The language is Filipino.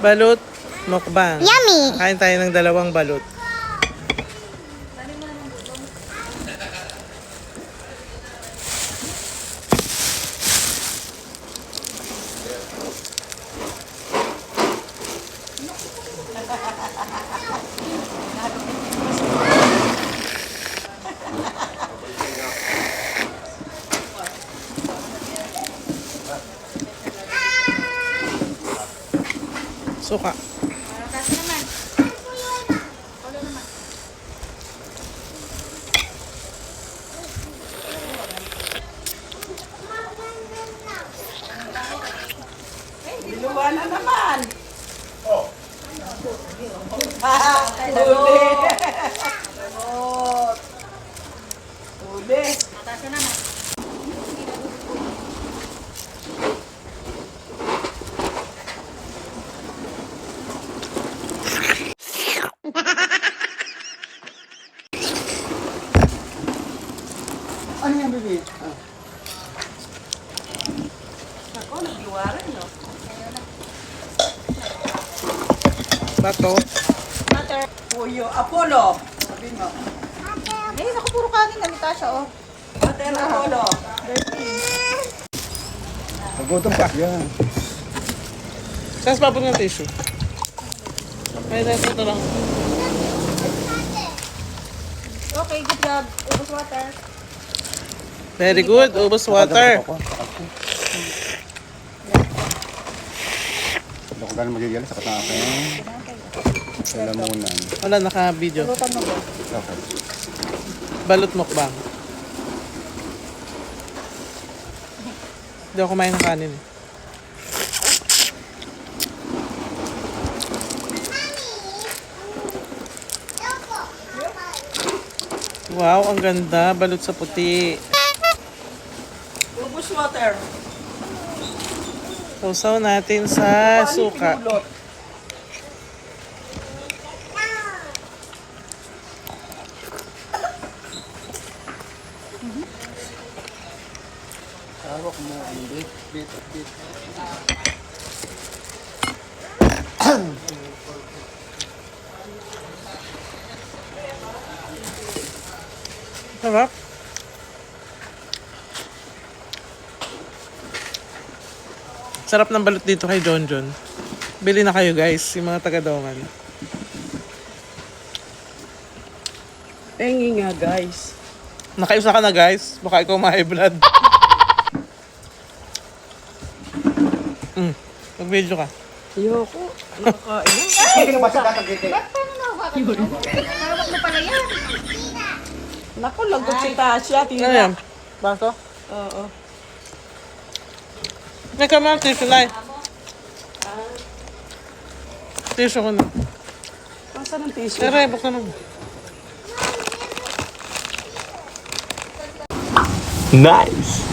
Balut, mukbang. Yummy! Kain tayo ng dalawang balut. Suka. Biluwa na naman. Oh. Uli. Mataas na naman. Ano yan, baby? Ako, nagdiwaran, no? Bato. Butter. Puyo. Apollo. Sabi mo. Ay, naku, puro kanin na Natasha, oh. Butter Apollo. Pagutom ka. Yan. Saan sa papag ng tissue? May dahil ito lang. Okay, good job. Ubus water. Very good. Ubus water. Hindi ko gano'n magigil sa katapin. Sa lamunan. Wala, naka-video. Lutan mo ba? Okay. Balut mukbang. Hindi ako kumain ng kanin. Wow, ang ganda. Balut sa puti. Ubus water. Sausaw natin sa suka. Pinulot. Hawak mo ang bit. Sarap. Sarap ng balut dito kay John John. Bili na kayo guys, yung mga taga-Dongan. Pengi nga, guys. Nakaiusa ka na guys, baka ikaw ma-high blood. Mag-video ka. Ayoko. Nakakain. Hindi ka ba sa kakagiti? Hawak mo pala yan. Naku, lagot si Tasha. Ano Tingnan. yan? Baso? Oo. May kamay tissue na eh. Tissue ko na. Nasaan ang tissue? Tere, buksan mo. Nice.